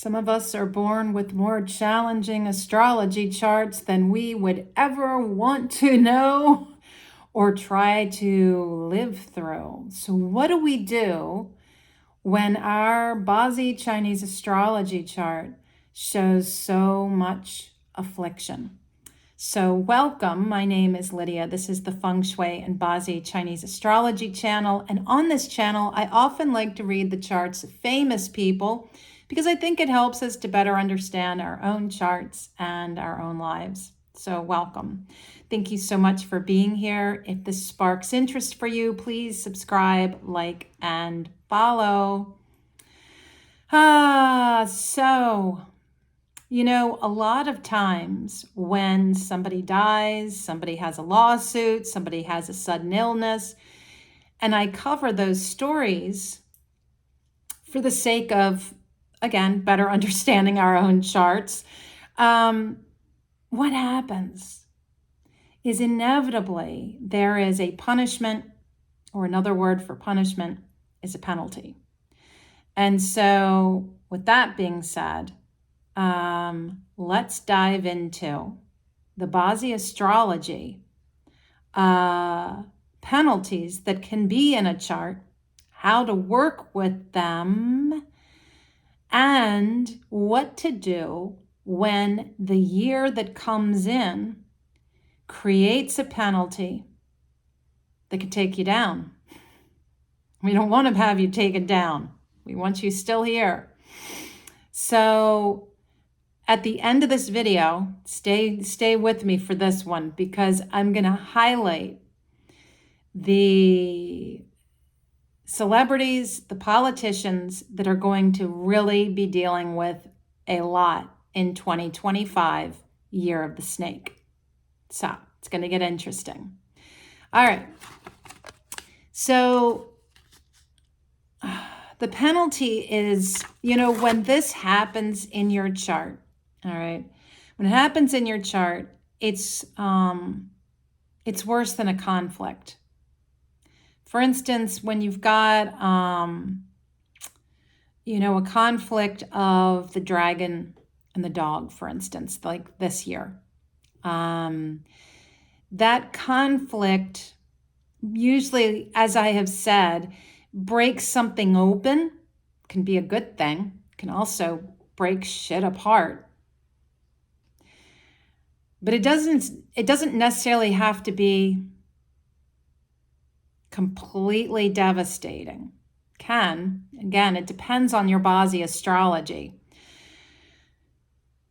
Some of us are born with more challenging astrology charts than we would ever want to know or try to live through. So what do we do when our Bazi Chinese astrology chart shows so much affliction? So welcome, my name is Lydia. This is the Feng Shui and Bazi Chinese astrology channel. And on this channel, I often like to read the charts of famous people because I think it helps us to better understand our own charts and our own lives. So welcome. Thank you so much for being here. If this sparks interest for you, please subscribe, like, and follow. A lot of times when somebody dies, somebody has a lawsuit, somebody has a sudden illness, and I cover those stories for the sake of, again, better understanding our own charts. What happens is inevitably there is a punishment, or another word for punishment is a penalty. And so with that being said, let's dive into the Bazi astrology penalties that can be in a chart, how to work with them, and what to do when the year that comes in creates a penalty that could take you down. We don't want to have you taken down. We want you still here. So at the end of this video, stay with me for this one, because I'm going to highlight the celebrities, the politicians that are going to really be dealing with a lot in 2025, year of the snake. So it's going to get interesting. All right. So the penalty is, when this happens in your chart, all right, when it happens in your chart, it's worse than a conflict. For instance, when you've got, a conflict of the dragon and the dog, for instance, like this year, that conflict usually, as I have said, breaks something open. Can be a good thing. Can also break shit apart. But it doesn't necessarily have to be completely devastating. Again, it depends on your Bazi astrology.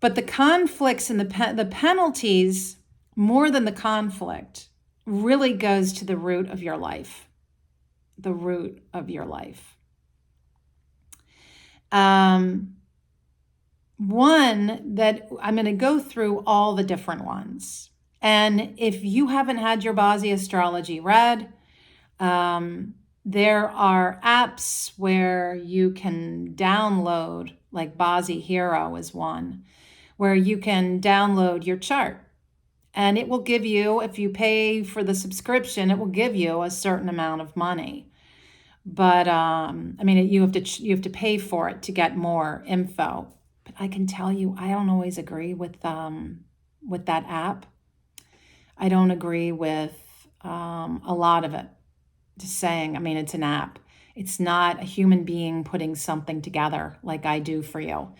But the conflicts and the penalties, more than the conflict, really goes to the root of your life. The root of your life. One that I'm going to go through all the different ones. And if you haven't had your Bazi astrology read, there are apps where you can download, like Bazi Hero is one, where you can download your chart. And it will give you, if you pay for the subscription, it will give you a certain amount of money. But you have to pay for it to get more info. But I can tell you, I don't always agree with that app. I don't agree with a lot of it. Just saying, it's an app. It's not a human being putting something together like I do for you.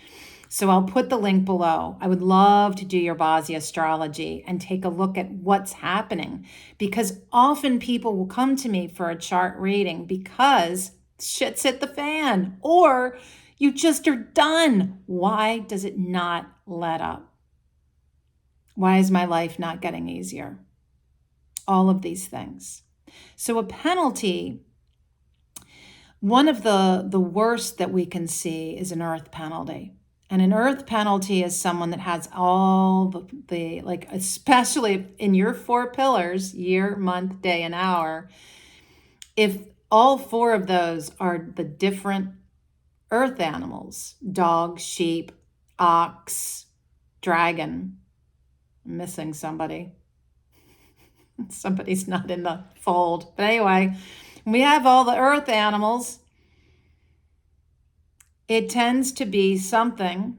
So I'll put the link below. I would love to do your Bazi astrology and take a look at what's happening, because often people will come to me for a chart reading because shit's hit the fan, or you just are done. Why does it not let up? Why is my life not getting easier? All of these things. So a penalty, one of the worst that we can see is an earth penalty. And an earth penalty is someone that has all the especially in your 4 pillars, year, month, day, and hour, if all 4 of those are the different earth animals, dog, sheep, ox, dragon, I'm missing somebody. Somebody's not in the fold. But anyway, we have all the earth animals. it tends to be something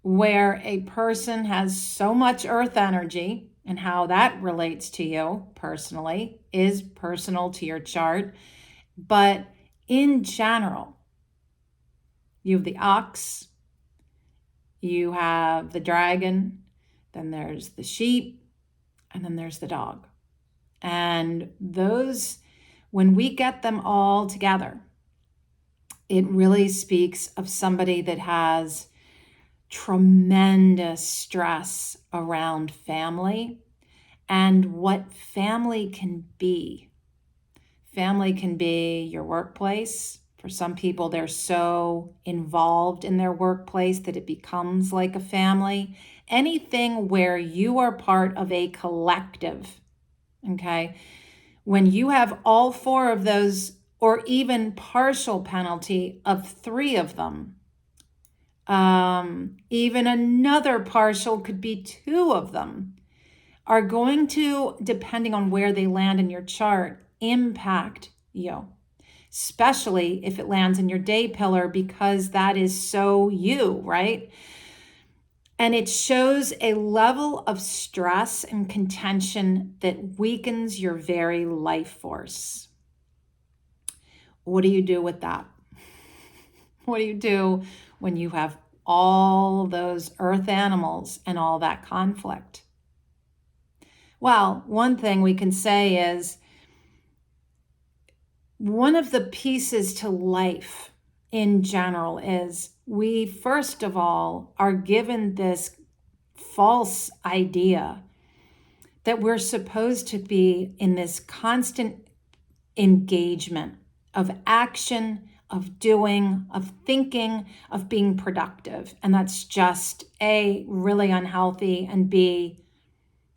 where a person has so much earth energy, and how that relates to you personally is personal to your chart. But in general, you have the ox, you have the dragon, then there's the sheep, and then there's the dog. And those, when we get them all together, it really speaks of somebody that has tremendous stress around family and what family can be. Family can be your workplace. For some people, they're so involved in their workplace that it becomes like a family. Anything where you are part of a collective, okay? When you have all four of those, or even partial penalty of three of them, even another partial could be two of them, are going to, depending on where they land in your chart, impact you, especially if it lands in your day pillar, because that is so you, right? And it shows a level of stress and contention that weakens your very life force. What do you do with that? What do you do when you have all those earth animals and all that conflict? Well, one thing we can say is one of the pieces to life in general is we, first of all, are given this false idea that we're supposed to be in this constant engagement of action, of doing, of thinking, of being productive. And that's just A, really unhealthy, and B,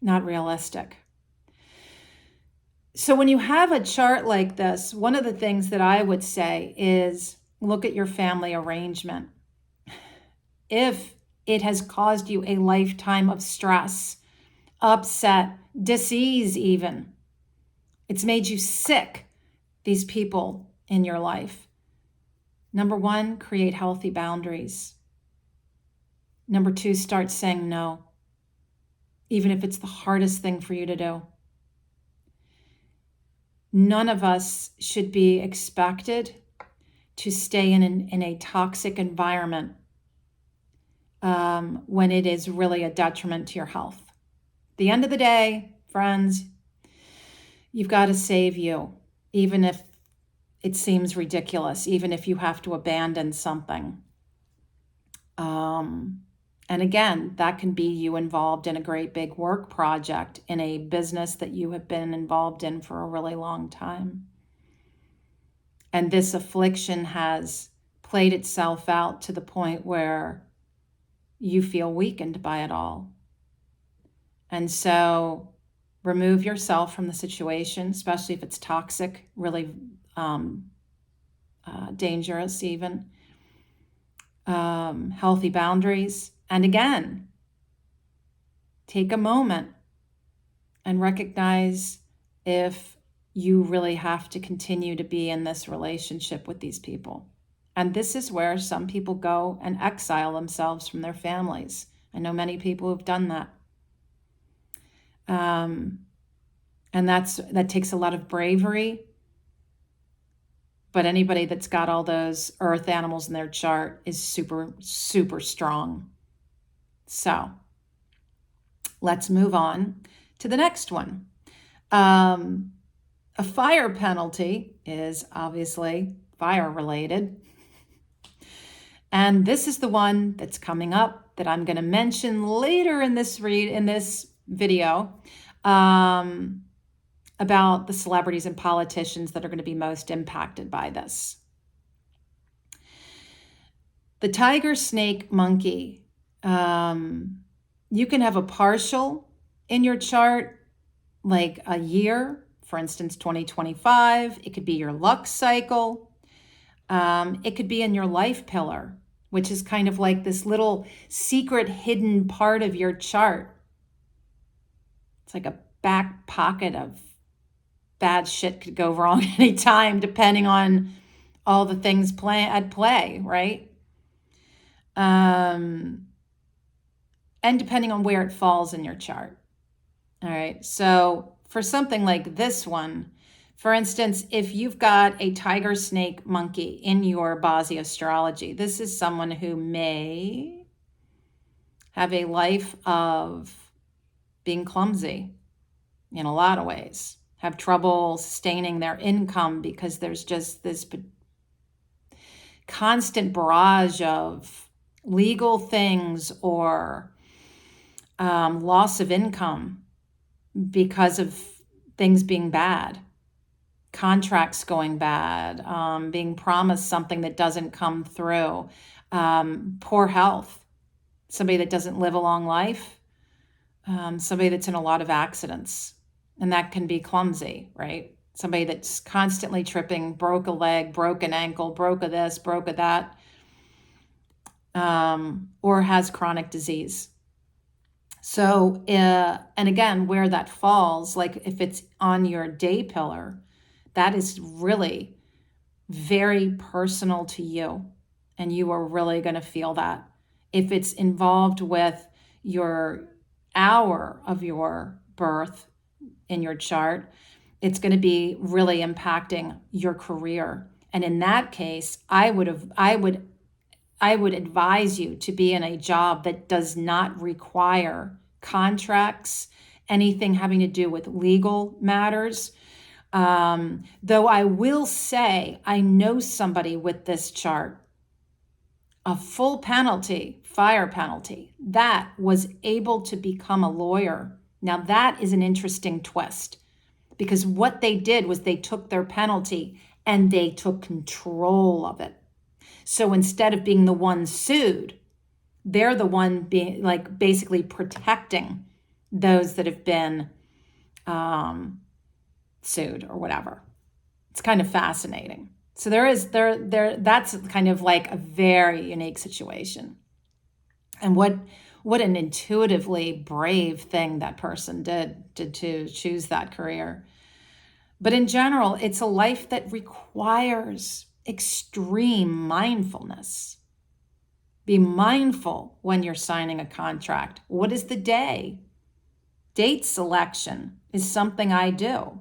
not realistic. So when you have a chart like this, one of the things that I would say is look at your family arrangement. If it has caused you a lifetime of stress, upset, disease even, it's made you sick, these people in your life. Number one, create healthy boundaries. Number two, start saying no, even if it's the hardest thing for you to do. None of us should be expected to stay in a toxic environment when it is really a detriment to your health. At the end of the day, friends, you've got to save you, even if it seems ridiculous, even if you have to abandon something. And again, that can be you involved in a great big work project, in a business that you have been involved in for a really long time. And this affliction has played itself out to the point where you feel weakened by it all. And so remove yourself from the situation, especially if it's toxic, really dangerous even. Healthy boundaries. And again, take a moment and recognize if you really have to continue to be in this relationship with these people. And this is where some people go and exile themselves from their families. I know many people who've done that. And that takes a lot of bravery. But anybody that's got all those earth animals in their chart is super, super strong. So let's move on to the next one. A fire penalty is obviously fire related. And this is the one that's coming up that I'm going to mention later in this video about the celebrities and politicians that are going to be most impacted by this. The tiger, snake, monkey. You can have a partial in your chart, like a year, for instance, 2025. It could be your luck cycle. It could be in your life pillar, which is kind of like this little secret hidden part of your chart. It's like a back pocket of bad shit could go wrong anytime, depending on all the things at play, right? And depending on where it falls in your chart. All right. So for something like this one, for instance, if you've got a tiger, snake, monkey in your Bazi astrology, this is someone who may have a life of being clumsy in a lot of ways, have trouble sustaining their income because there's just this constant barrage of legal things or loss of income because of things being bad, contracts going bad, being promised something that doesn't come through, poor health, somebody that doesn't live a long life, somebody that's in a lot of accidents. And that can be clumsy, right? Somebody that's constantly tripping, broke a leg, broke an ankle, broke a this, broke a that, or has chronic disease. So, and again, where that falls, like if it's on your day pillar, that is really very personal to you. And you are really going to feel that. If it's involved with your hour of your birth in your chart, it's going to be really impacting your career. And in that case, I would advise you to be in a job that does not require contracts, anything having to do with legal matters. Though I will say, I know somebody with this chart, a full penalty, fire penalty, that was able to become a lawyer. Now that is an interesting twist, because what they did was they took their penalty and they took control of it. So instead of being the one sued, they're the one being like basically protecting those that have been sued or whatever. It's kind of fascinating. So that's kind of like a very unique situation. And what an intuitively brave thing that person did to choose that career. But in general, it's a life that requires extreme mindfulness. Be mindful when you're signing a contract. What is the day? Date selection is something I do.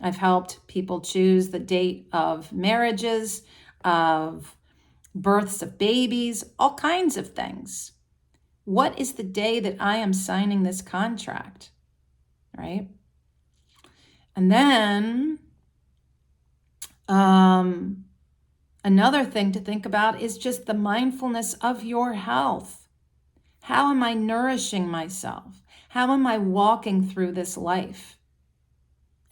I've helped people choose the date of marriages, of births of babies, all kinds of things. What is the day that I am signing this contract, right? And then another thing to think about is just the mindfulness of your health. How am I nourishing myself? How am I walking through this life?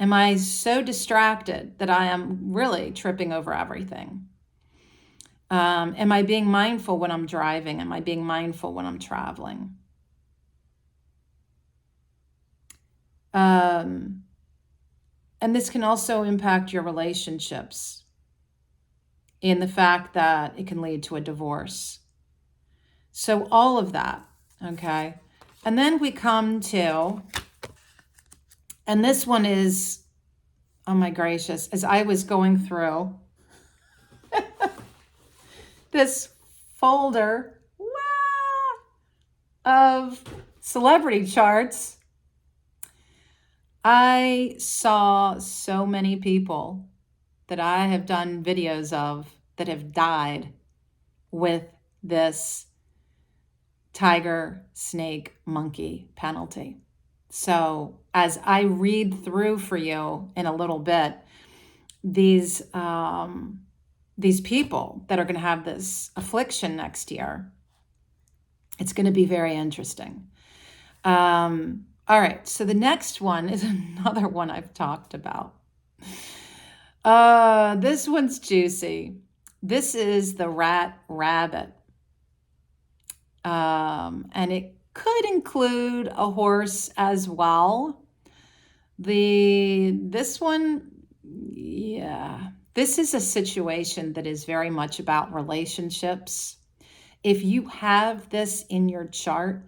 Am I so distracted that I am really tripping over everything? Am I being mindful when I'm driving? Am I being mindful when I'm traveling? And this can also impact your relationships in the fact that it can lead to a divorce. So all of that, okay? And then we come to, and this one is, oh my gracious, as I was going through this folder of celebrity charts, I saw so many people that I have done videos of that have died with this tiger, snake, monkey penalty. So as I read through for you in a little bit, these people that are going to have this affliction next year, it's going to be very interesting. All right, so the next one is another one I've talked about. This one's juicy. This is the rat rabbit. And it could include a horse as well. This one, yeah. This is a situation that is very much about relationships. If you have this in your chart,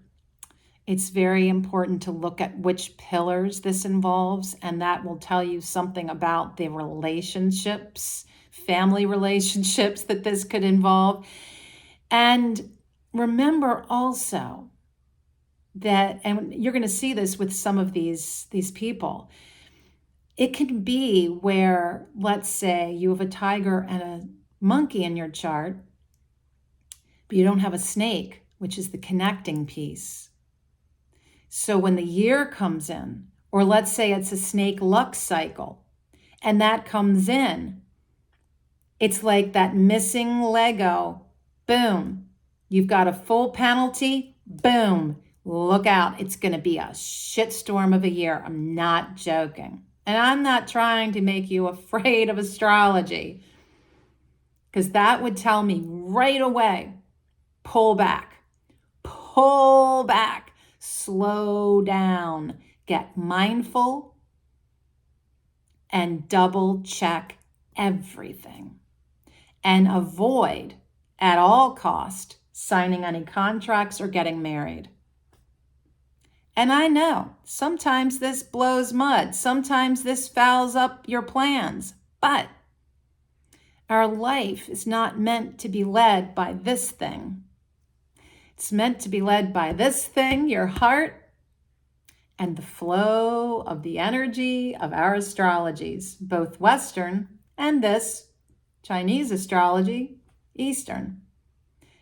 it's very important to look at which pillars this involves, and that will tell you something about the relationships, family relationships that this could involve. And remember also that, and you're going to see this with some of these people, it can be where, let's say you have a tiger and a monkey in your chart, but you don't have a snake, which is the connecting piece. So when the year comes in, or let's say it's a snake luck cycle, and that comes in, it's like that missing Lego. Boom. You've got a full penalty. Boom. Look out. It's going to be a shitstorm of a year. I'm not joking. And I'm not trying to make you afraid of astrology, because that would tell me right away, pull back, slow down, get mindful, and double check everything. And avoid at all cost signing any contracts or getting married. And I know sometimes this blows mud. Sometimes this fouls up your plans. But our life is not meant to be led by this thing. It's meant to be led by this thing, your heart, and the flow of the energy of our astrologies, both Western and this Chinese astrology, Eastern.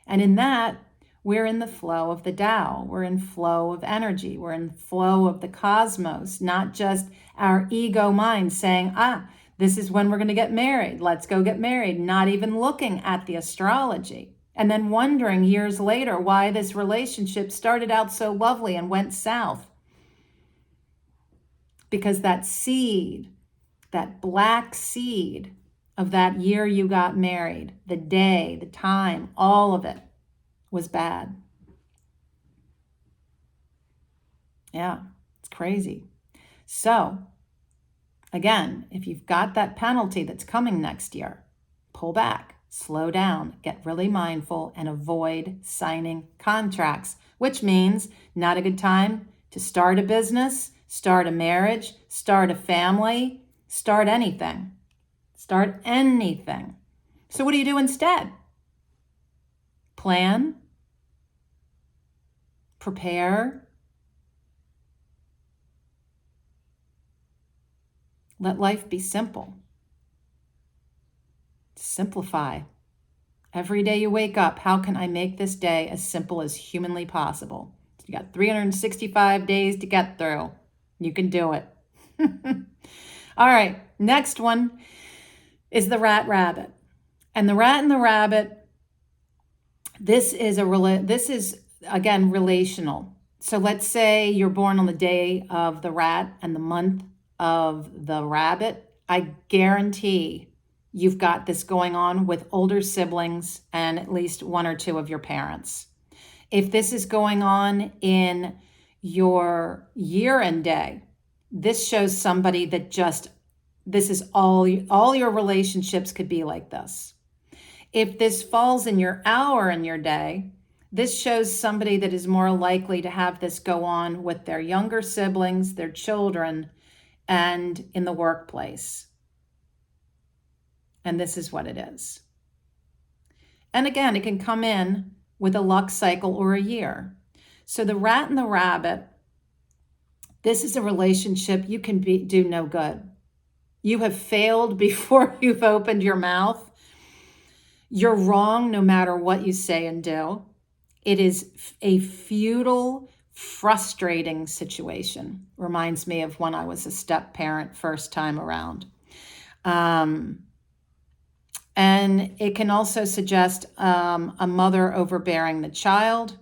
And in that, we're in the flow of the Tao. We're in flow of energy. We're in flow of the cosmos, not just our ego mind saying, this is when we're going to get married. Let's go get married. Not even looking at the astrology. And then wondering years later why this relationship started out so lovely and went south. Because that seed, that black seed of that year you got married, the day, the time, all of it was bad. Yeah, it's crazy. So, again, if you've got that penalty that's coming next year, pull back, slow down, get really mindful, and avoid signing contracts, which means not a good time to start a business, start a marriage, start a family, start anything. Start anything. So what do you do instead? Plan, prepare, let life be simple. Simplify. Every day you wake up, how can I make this day as simple as humanly possible? You got 365 days to get through. You can do it. All right, next one is the rat rabbit. And the rat and the rabbit, this is again relational. So let's say you're born on the day of the rat and the month of the rabbit. I guarantee you've got this going on with older siblings and at least one or two of your parents. If this is going on in your year and day, this shows somebody that this is all your relationships could be like this. If this falls in your hour in your day, this shows somebody that is more likely to have this go on with their younger siblings, their children, and in the workplace. And this is what it is. And again, it can come in with a luck cycle or a year. So the rat and the rabbit, this is a relationship you can do no good. You have failed before you've opened your mouth. You're wrong no matter what you say and do. It is a futile, frustrating situation. Reminds me of when I was a step parent first time around. And it can also suggest a mother overbearing the child,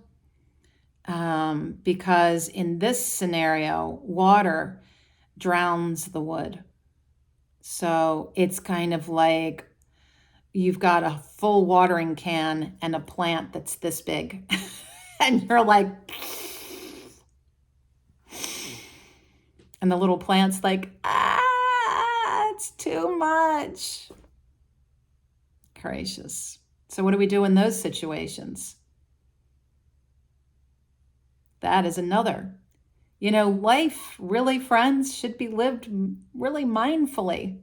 because in this scenario, water drowns the wood. So it's kind of like you've got a full watering can and a plant that's this big. And you're like, and the little plant's like, it's too much. Gracious. So what do we do in those situations? That is another. Life, really, friends, should be lived really mindfully.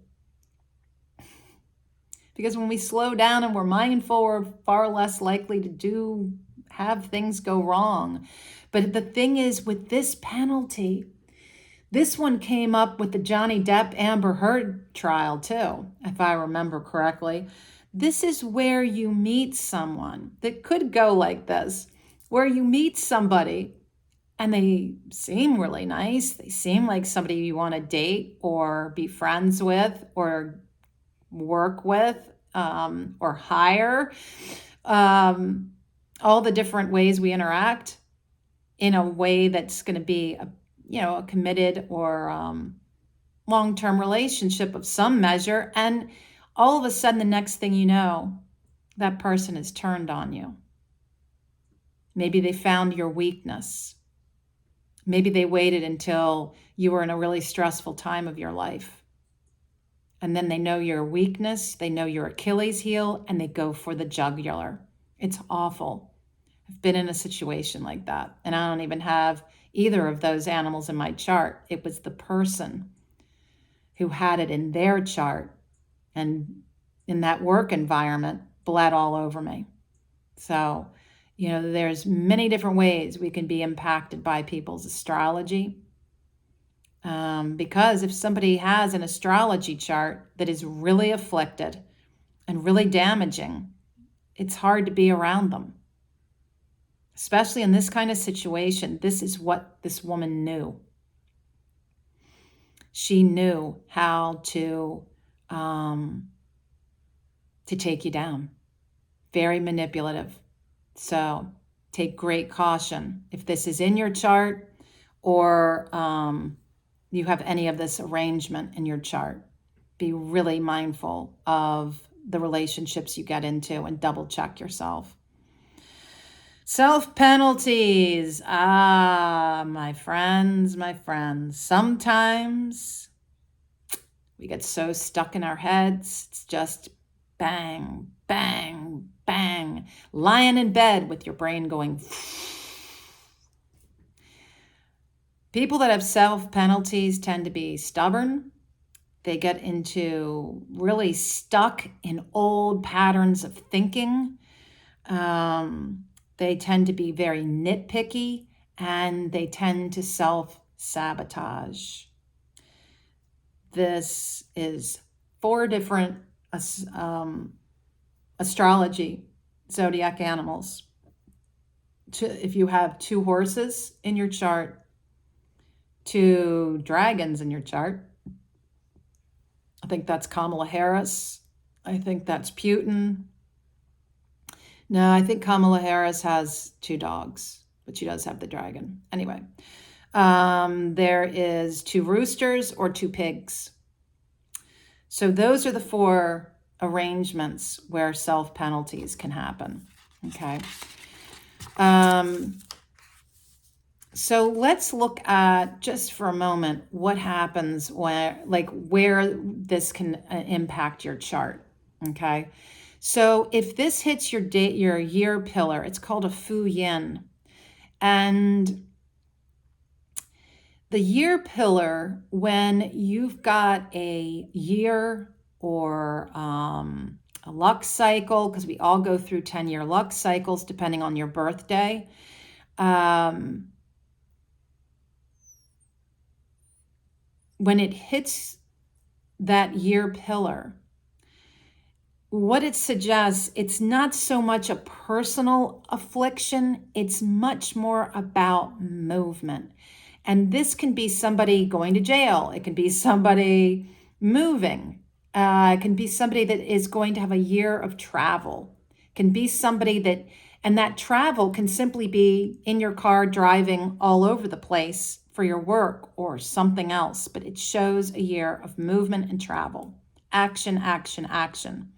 Because when we slow down and we're mindful, we're far less likely to do have things go wrong. But the thing is, with this penalty, this one came up with the Johnny Depp Amber Heard trial too, if I remember correctly. This is where you meet someone that could go like this, where you meet somebody and they seem really nice. They seem like somebody you want to date or be friends with or work with or hire. All the different ways we interact in a way that's going to be a committed or long-term relationship of some measure. And all of a sudden, the next thing you know, that person is turned on you. Maybe they found your weakness. Maybe they waited until you were in a really stressful time of your life. And then they know your weakness, they know your Achilles heel, and they go for the jugular. It's awful. I've been in a situation like that, and I don't even have either of those animals in my chart. It was the person who had it in their chart, and in that work environment, bled all over me. So, there's many different ways we can be impacted by people's astrology. Because if somebody has an astrology chart that is really afflicted and really damaging, it's hard to be around them. Especially in this kind of situation, this is what this woman knew. She knew how to take you down. Very manipulative. So take great caution. If this is in your chart or you have any of this arrangement in your chart, be really mindful of the relationships you get into and double check yourself. Self-penalties. My friends. Sometimes we get so stuck in our heads. It's just bang, bang, bang. Lying in bed with your brain going. People that have self-penalties tend to be stubborn. They get into really stuck in old patterns of thinking. They tend to be very nitpicky, and they tend to self-sabotage. This is 4 different astrology zodiac animals. If you have 2 horses in your chart, 2 dragons in your chart, I think that's Kamala Harris. I think that's Putin. No, I think Kamala Harris has 2 dogs, but she does have the dragon. Anyway, there is 2 roosters or 2 pigs. So those are the 4 arrangements where self-penalties can happen. Okay. So let's look at, just for a moment, what happens where this can impact your chart. Okay. So if this hits your year pillar, it's called a Fu Yin. And the year pillar, when you've got a year or a luck cycle, because we all go through 10-year luck cycles depending on your birthday. When it hits that year pillar, what it suggests, it's not so much a personal affliction, it's much more about movement. And this can be somebody going to jail. It can be somebody moving. It can be somebody that is going to have a year of travel. It can be somebody and that travel can simply be in your car driving all over the place for your work or something else, but it shows a year of movement and travel. Action, action, action.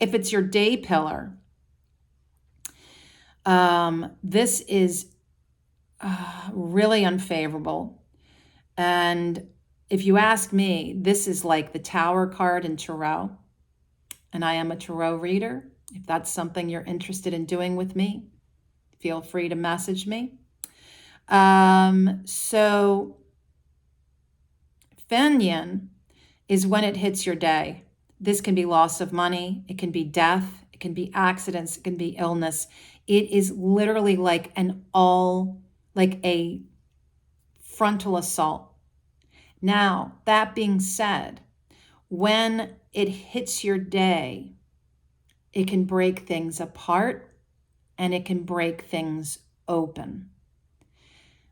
If it's your day pillar, this is really unfavorable. And if you ask me, this is like the Tower card in Tarot, and I am a Tarot reader. If that's something you're interested in doing with me, feel free to message me. So Feng Yin is when it hits your day. This can be loss of money. It can be death. It can be accidents. It can be illness. It is literally like a frontal assault. Now, that being said, when it hits your day, it can break things apart and it can break things open.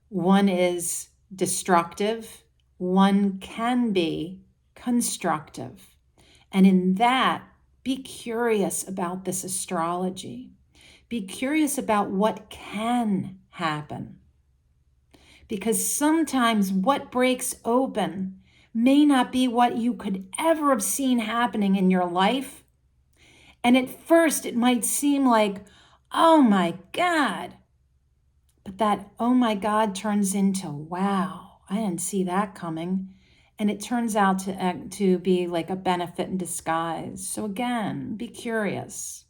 One is destructive, one can be constructive. And in that, be curious about this astrology. Be curious about what can happen. Because sometimes what breaks open may not be what you could ever have seen happening in your life. And at first, it might seem like, oh my God. But that, oh my God, turns into, wow, I didn't see that coming. And it turns out to be like a benefit in disguise. So again, be curious.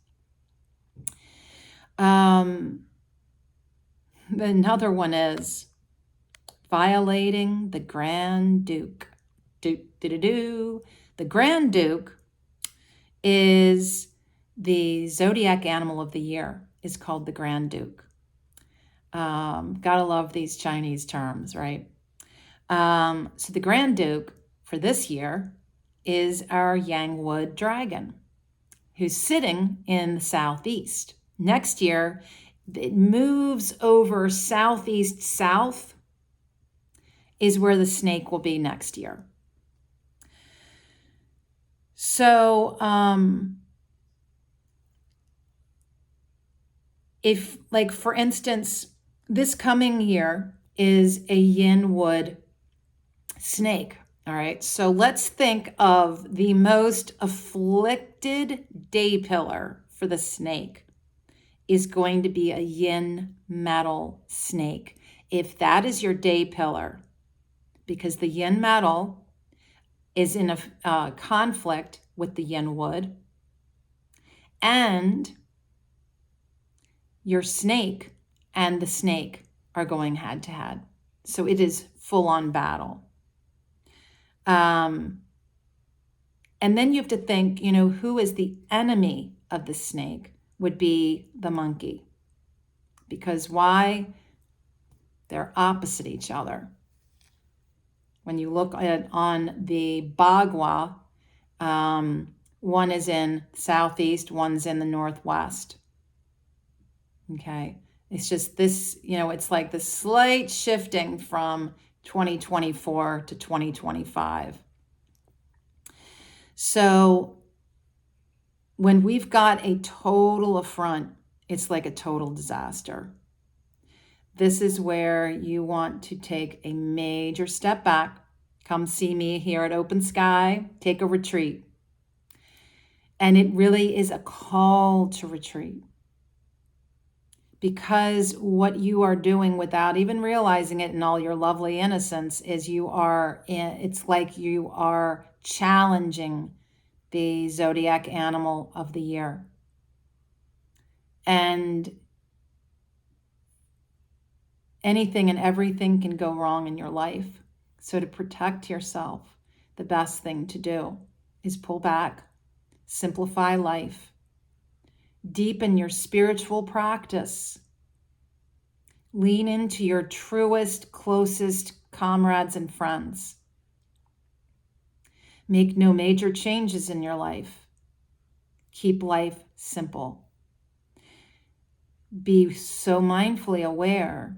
Another one is violating the Grand Duke. The Grand Duke is the zodiac animal of the year, is called the Grand Duke. Gotta love these Chinese terms, right? So the Grand Duke for this year is our Yangwood dragon, who's sitting in the southeast. Next year, it moves over southeast south, is where the snake will be next year. So if, like, for instance, this coming year is a yin wood snake. All right. So let's think of the most afflicted day pillar for the snake is going to be a yin metal snake. If that is your day pillar, because the yin metal is in a conflict with the yin wood, and your snake and the snake are going head to head. So it is full on battle. And then you have to think, who is the enemy of the snake? Would be the monkey. Because why? They're opposite each other. When you look at on the Bagua, one is in southeast, one's in the northwest. Okay. It's just this, it's like the slight shifting from 2024 to 2025. So when we've got a total affront, it's like a total disaster. This is where you want to take a major step back. Come see me here at Open Sky. Take a retreat. And it really is a call to retreat. Because what you are doing without even realizing it in all your lovely innocence is it's like you are challenging the zodiac animal of the year. And anything and everything can go wrong in your life. So to protect yourself, the best thing to do is pull back, simplify life, deepen your spiritual practice, lean into your truest, closest comrades and friends. Make no major changes in your life. Keep life simple. Be so mindfully aware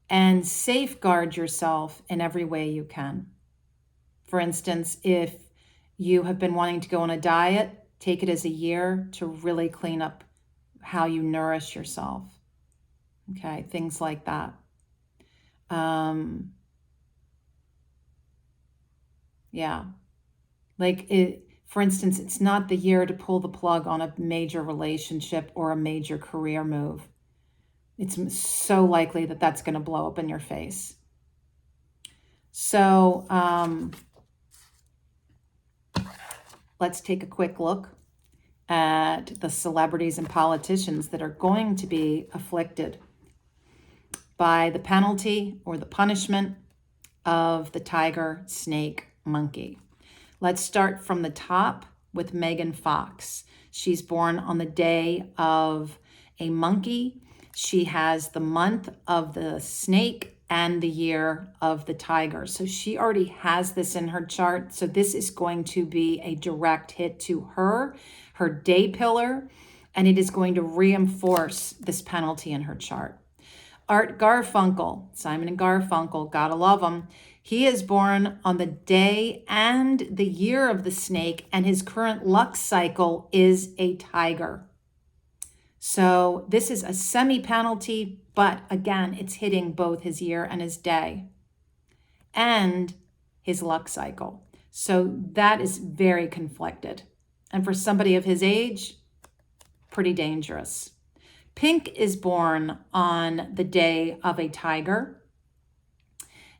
and safeguard yourself in every way you can. For instance, if you have been wanting to go on a diet, take it as a year to really clean up how you nourish yourself. Okay, things like that. For instance, it's not the year to pull the plug on a major relationship or a major career move. It's so likely that that's going to blow up in your face. So let's take a quick look at the celebrities and politicians that are going to be afflicted by the penalty or the punishment of the tiger, snake, monkey. Let's start from the top with Megan Fox. She's born on the day of a monkey. She has the month of the snake and the year of the tiger. So she already has this in her chart. So this is going to be a direct hit to her day pillar, and it is going to reinforce this penalty in her chart. Art Garfunkel, Simon and Garfunkel, gotta love him. He is born on the day and the year of the snake, and his current luck cycle is a tiger. So this is a semi-penalty, but again, it's hitting both his year and his day and his luck cycle. So that is very conflicted. And for somebody of his age, pretty dangerous. Pink is born on the day of a tiger.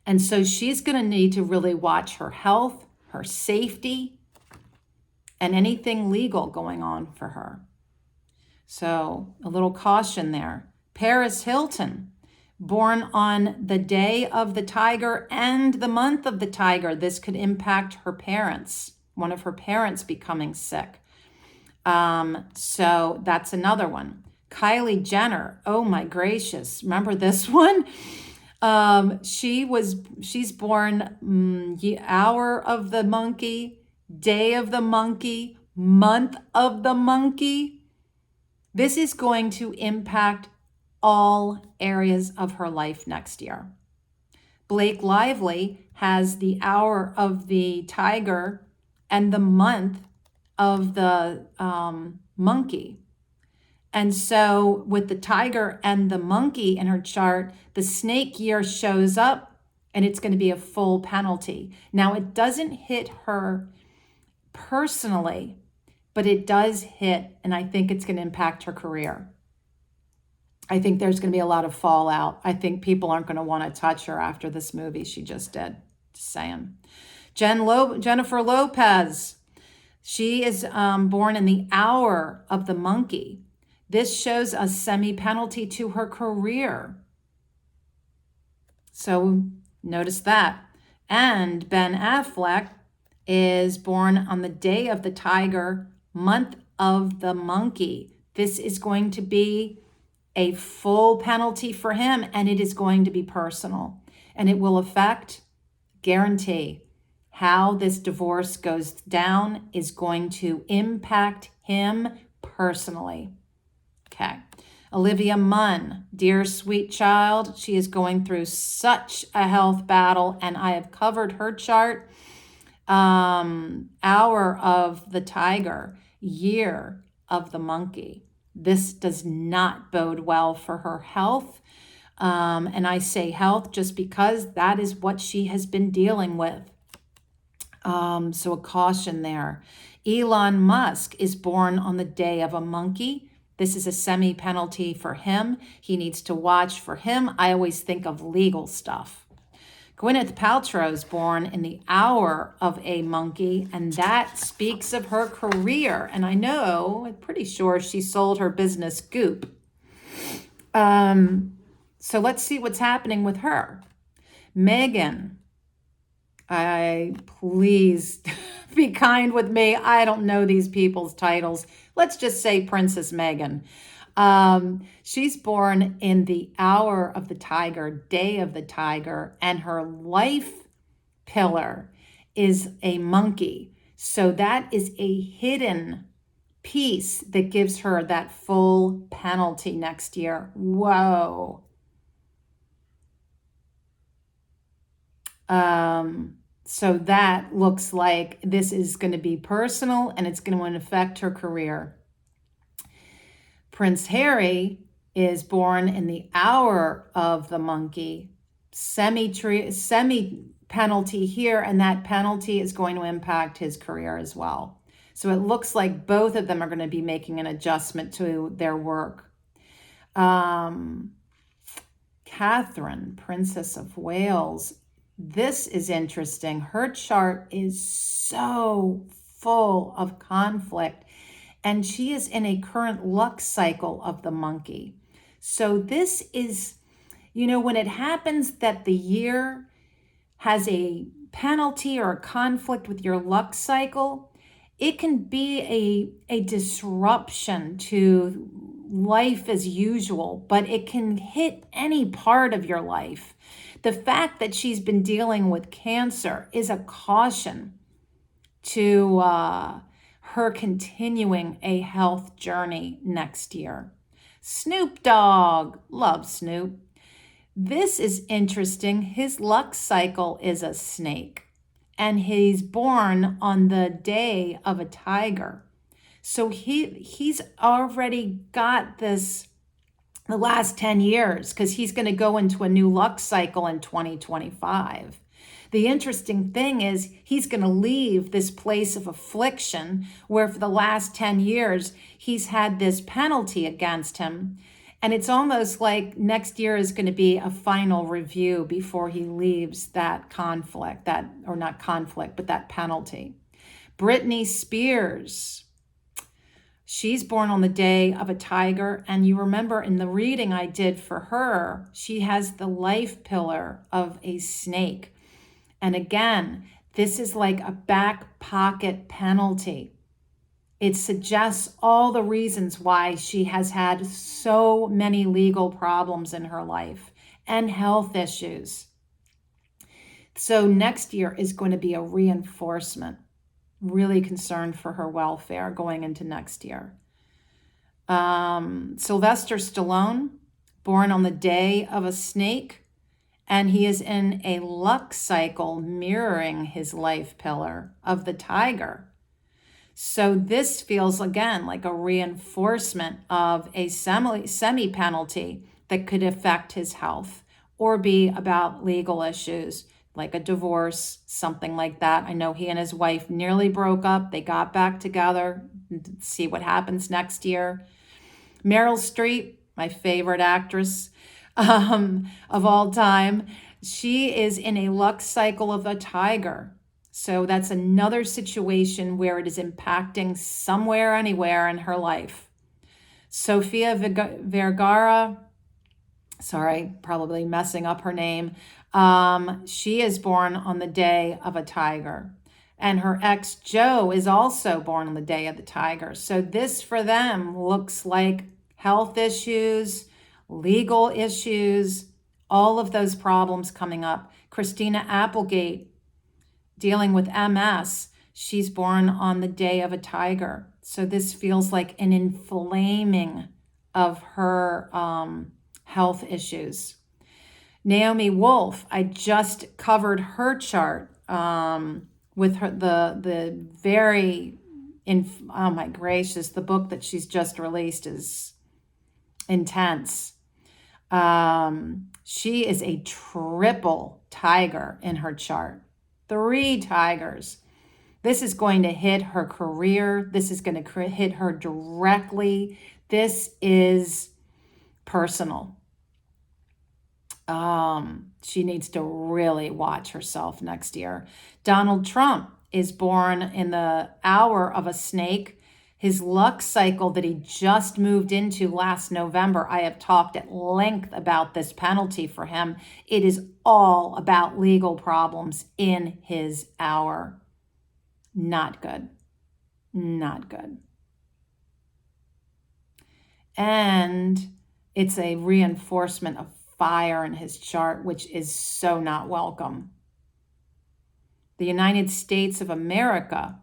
And so she's going to need to really watch her health, her safety, and anything legal going on for her. So a little caution there. Paris Hilton, born on the day of the tiger and the month of the tiger. This could impact her parents, one of her parents becoming sick. So that's another one. Kylie Jenner, oh my gracious, remember this one? She's born hour of the monkey, day of the monkey, month of the monkey. This is going to impact all areas of her life next year. Blake Lively has the hour of the tiger and the month of the monkey. And so with the tiger and the monkey in her chart, the snake year shows up and it's going to be a full penalty. Now, it doesn't hit her personally, but it does hit, and I think it's going to impact her career. I think there's going to be a lot of fallout. I think people aren't going to want to touch her after this movie she just did. Just saying. Jennifer Lopez. She is born in the hour of the monkey. This shows a semi-penalty to her career. So notice that. And Ben Affleck is born on the day of the tiger, month of the monkey. This is going to be a full penalty for him, and it is going to be personal. And it will affect, guarantee, how this divorce goes down is going to impact him personally. Okay. Olivia Munn, dear sweet child, she is going through such a health battle, and I have covered her chart. Hour of the tiger, year of the monkey. This does not bode well for her health. And I say health just because that is what she has been dealing with. So a caution there. Elon Musk is born on the day of a monkey. This is a semi-penalty for him. He needs to watch for him. I always think of legal stuff. Gwyneth Paltrow is born in the hour of a monkey, and that speaks of her career. And I know, I'm pretty sure she sold her business Goop. So let's see what's happening with her. Megan, please be kind with me. I don't know these people's titles. Let's just say Princess Megan. She's born in the hour of the tiger, day of the tiger, and her life pillar is a monkey. So that is a hidden piece that gives her that full penalty next year. Whoa. So that looks like this is going to be personal and it's going to affect her career. Prince Harry is born in the hour of the monkey, semi penalty here, and that penalty is going to impact his career as well. So it looks like both of them are going to be making an adjustment to their work. Catherine, Princess of Wales. This is interesting. Her chart is so full of conflict, and she is in a current luck cycle of the monkey. So this is, when it happens that the year has a penalty or a conflict with your luck cycle, it can be a disruption to life as usual, but it can hit any part of your life. The fact that she's been dealing with cancer is a caution to her continuing a health journey next year. Snoop Dogg, love Snoop. This is interesting. His luck cycle is a snake, and he's born on the day of a tiger. So he's already got this the last 10 years because he's going to go into a new luck cycle in 2025. The interesting thing is he's going to leave this place of affliction where for the last 10 years he's had this penalty against him. And it's almost like next year is going to be a final review before he leaves that conflict, that penalty. Britney Spears. She's born on the day of a tiger. And you remember in the reading I did for her, she has the life pillar of a snake. And again, this is like a back pocket penalty. It suggests all the reasons why she has had so many legal problems in her life and health issues. So next year is going to be a reinforcement. Really concerned for her welfare going into next year. Sylvester Stallone, born on the day of a snake, and he is in a luck cycle mirroring his life pillar of the tiger. So this feels, again, like a reinforcement of a semi-penalty that could affect his health or be about legal issues, like a divorce, something like that. I know he and his wife nearly broke up. They got back together. See what happens next year. Meryl Streep, my favorite actress of all time, she is in a luck cycle of a tiger. So that's another situation where it is impacting somewhere, anywhere in her life. Sofia Vergara, sorry, probably messing up her name. She is born on the day of a tiger. And her ex, Joe, is also born on the day of the tiger. So this for them looks like health issues, legal issues, all of those problems coming up. Christina Applegate, dealing with MS, she's born on the day of a tiger. So this feels like an inflaming of her health issues. Naomi Wolf, I just covered her chart with her the very, oh my gracious, the book that she's just released is intense. She is a triple tiger in her chart. 3 tigers. This is going to hit her career. This is going to hit her directly. This is personal. She needs to really watch herself next year. Donald Trump is born in the hour of a snake. His luck cycle that he just moved into last November, I have talked at length about this penalty for him. It is all about legal problems in his hour. Not good. Not good. And it's a reinforcement of fire in his chart, which is so not welcome. The United States of America,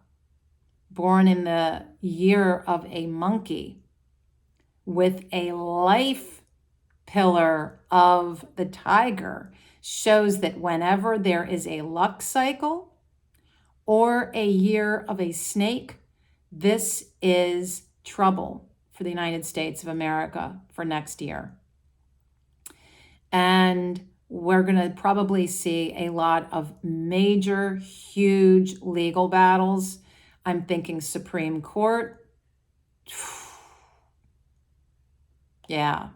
born in the year of a monkey, with a life pillar of the tiger, shows that whenever there is a luck cycle or a year of a snake, this is trouble for the United States of America for next year. And we're going to probably see a lot of major, huge legal battles. I'm thinking Supreme Court. Yeah.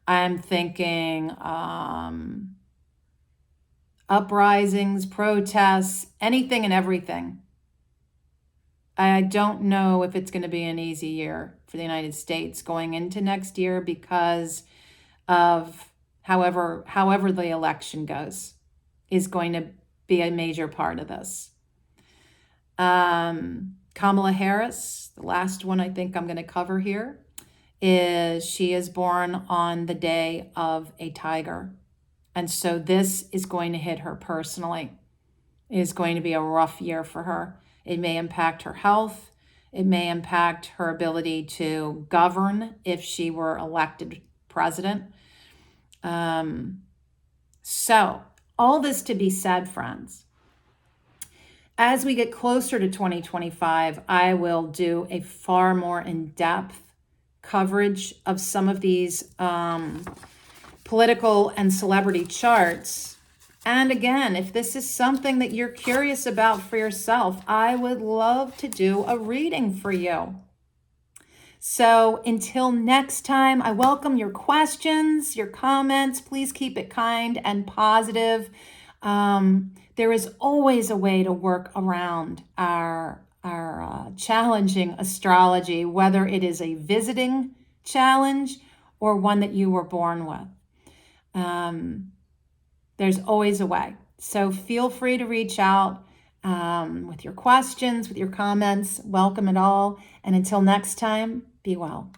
I'm thinking uprisings, protests, anything and everything. I don't know if it's going to be an easy year for the United States going into next year because of however the election goes is going to be a major part of this. Kamala Harris, the last one I think I'm going to cover here, is she is born on the day of a tiger. And so this is going to hit her personally. It is going to be a rough year for her. It may impact her health. It may impact her ability to govern if she were elected president. So all this to be said, friends, as we get closer to 2025, I will do a far more in-depth coverage of some of these political and celebrity charts. And again, if this is something that you're curious about for yourself, I would love to do a reading for you. So until next time, I welcome your questions, your comments. Please keep it kind and positive. There is always a way to work around our challenging astrology, whether it is a visiting challenge or one that you were born with. There's always a way. So feel free to reach out with your questions, with your comments. Welcome it all. And until next time, be well.